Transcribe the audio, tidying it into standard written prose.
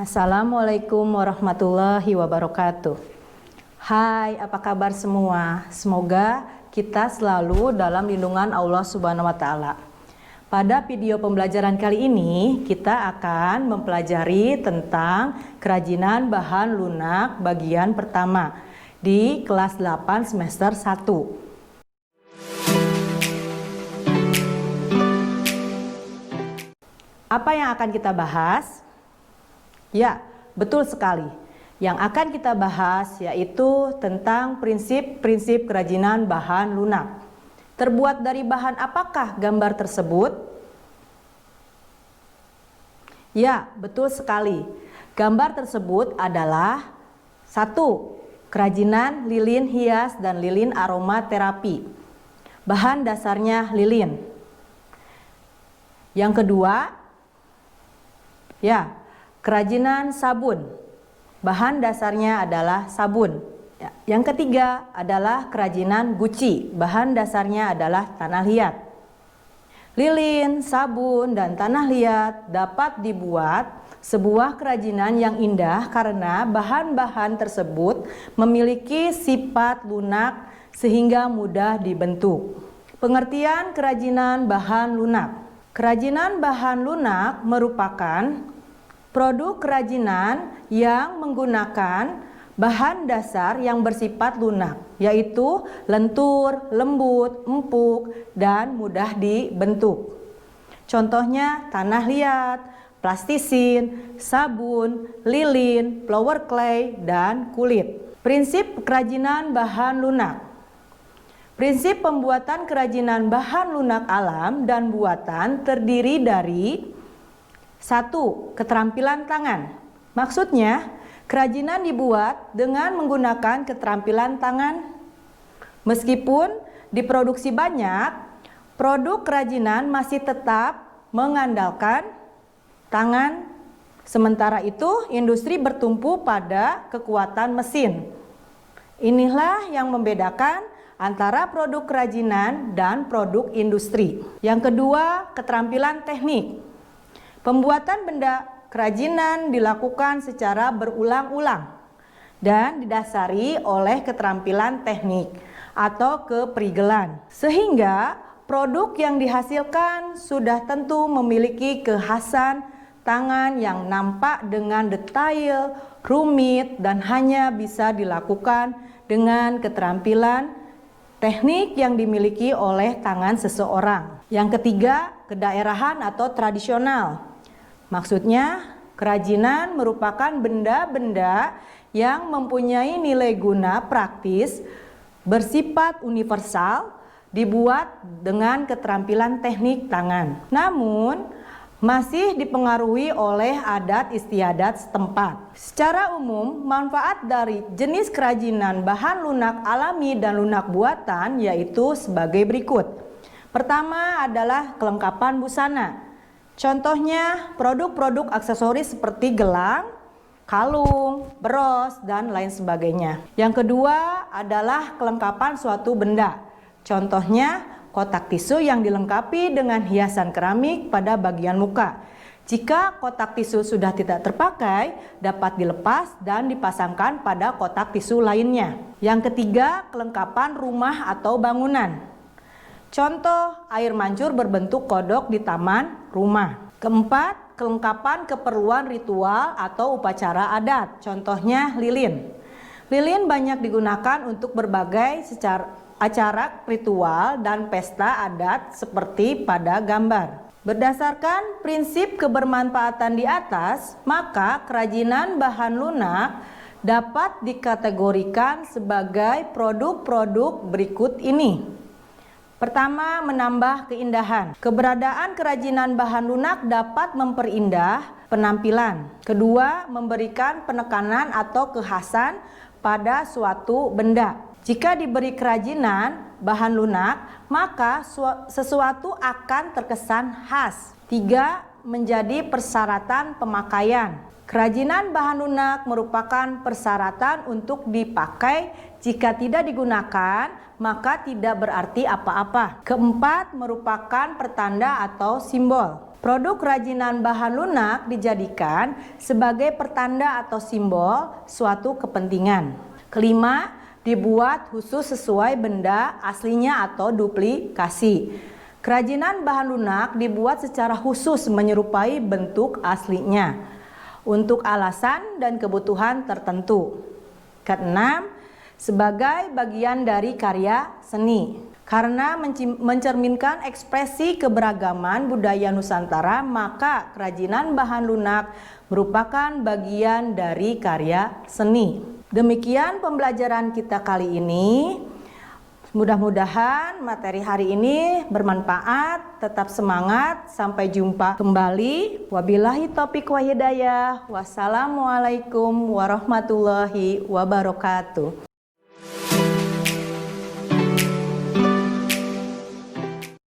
Assalamualaikum warahmatullahi wabarakatuh. Hai, apa kabar semua? Semoga kita selalu dalam lindungan Allah Subhanahu wa Ta'ala. Pada video pembelajaran kali ini, kita akan mempelajari tentang kerajinan bahan lunak bagian pertama di kelas 8 semester 1. Apa yang akan kita bahas? Ya, betul sekali. Yang akan kita bahas yaitu tentang prinsip-prinsip kerajinan bahan lunak. Terbuat dari bahan apakah gambar tersebut? Ya, betul sekali. Gambar tersebut adalah 1. Kerajinan lilin hias dan lilin aromaterapi. Bahan dasarnya lilin. Yang kedua, ya, kerajinan sabun. Bahan dasarnya adalah sabun. Ya. Yang ketiga adalah kerajinan guci. Bahan dasarnya adalah tanah liat. Lilin, sabun, dan tanah liat dapat dibuat sebuah kerajinan yang indah karena bahan-bahan tersebut memiliki sifat lunak sehingga mudah dibentuk. Pengertian kerajinan bahan lunak. Kerajinan bahan lunak merupakan produk kerajinan yang menggunakan bahan dasar yang bersifat lunak, yaitu lentur, lembut, empuk, dan mudah dibentuk. Contohnya tanah liat, plastisin, sabun, lilin, flower clay, dan kulit. Prinsip kerajinan bahan lunak. Prinsip pembuatan kerajinan bahan lunak alam dan buatan terdiri dari 1. Keterampilan tangan. Maksudnya, kerajinan dibuat dengan menggunakan keterampilan tangan. Meskipun diproduksi banyak, produk kerajinan masih tetap mengandalkan tangan. Sementara itu, industri bertumpu pada kekuatan mesin. Inilah yang membedakan antara produk kerajinan dan produk industri. Yang kedua, keterampilan teknik. Pembuatan benda kerajinan dilakukan secara berulang-ulang dan didasari oleh keterampilan teknik atau keperigelan. Sehingga produk yang dihasilkan sudah tentu memiliki kekhasan tangan yang nampak dengan detail, rumit, dan hanya bisa dilakukan dengan keterampilan teknik yang dimiliki oleh tangan seseorang. Yang ketiga, kedaerahan atau tradisional. Maksudnya, kerajinan merupakan benda-benda yang mempunyai nilai guna praktis, bersifat universal, dibuat dengan keterampilan teknik tangan. Namun, masih dipengaruhi oleh adat istiadat setempat. Secara umum, manfaat dari jenis kerajinan bahan lunak alami dan lunak buatan yaitu sebagai berikut. Pertama adalah kelengkapan busana. Contohnya produk-produk aksesoris seperti gelang, kalung, bros, dan lain sebagainya. Yang kedua adalah kelengkapan suatu benda. Contohnya kotak tisu yang dilengkapi dengan hiasan keramik pada bagian muka. Jika kotak tisu sudah tidak terpakai, dapat dilepas dan dipasangkan pada kotak tisu lainnya. Yang ketiga, kelengkapan rumah atau bangunan. Contoh, air mancur berbentuk kodok di taman rumah. Keempat, kelengkapan keperluan ritual atau upacara adat. Contohnya lilin. Lilin banyak digunakan untuk berbagai acara ritual dan pesta adat seperti pada gambar. Berdasarkan prinsip kebermanfaatan di atas, maka kerajinan bahan lunak dapat dikategorikan sebagai produk-produk berikut ini. Pertama, menambah keindahan. Keberadaan kerajinan bahan lunak dapat memperindah penampilan. Kedua, memberikan penekanan atau kekhasan pada suatu benda. Jika diberi kerajinan bahan lunak, maka sesuatu akan terkesan khas. 3. Menjadi persyaratan pemakaian. Kerajinan bahan lunak merupakan persyaratan untuk dipakai. Jika tidak digunakan, maka tidak berarti apa-apa. Keempat, merupakan pertanda atau simbol. Produk kerajinan bahan lunak dijadikan sebagai pertanda atau simbol suatu kepentingan. Kelima, dibuat khusus sesuai benda aslinya atau duplikasi. Kerajinan bahan lunak dibuat secara khusus menyerupai bentuk aslinya untuk alasan dan kebutuhan tertentu. Keenam, sebagai bagian dari karya seni. Karena mencerminkan ekspresi keberagaman budaya Nusantara, maka kerajinan bahan lunak merupakan bagian dari karya seni. Demikian pembelajaran kita kali ini. Mudah-mudahan materi hari ini bermanfaat. Tetap semangat. Sampai jumpa kembali. Wabillahi taufiq wa hidayah. Wassalamualaikum warahmatullahi wabarakatuh.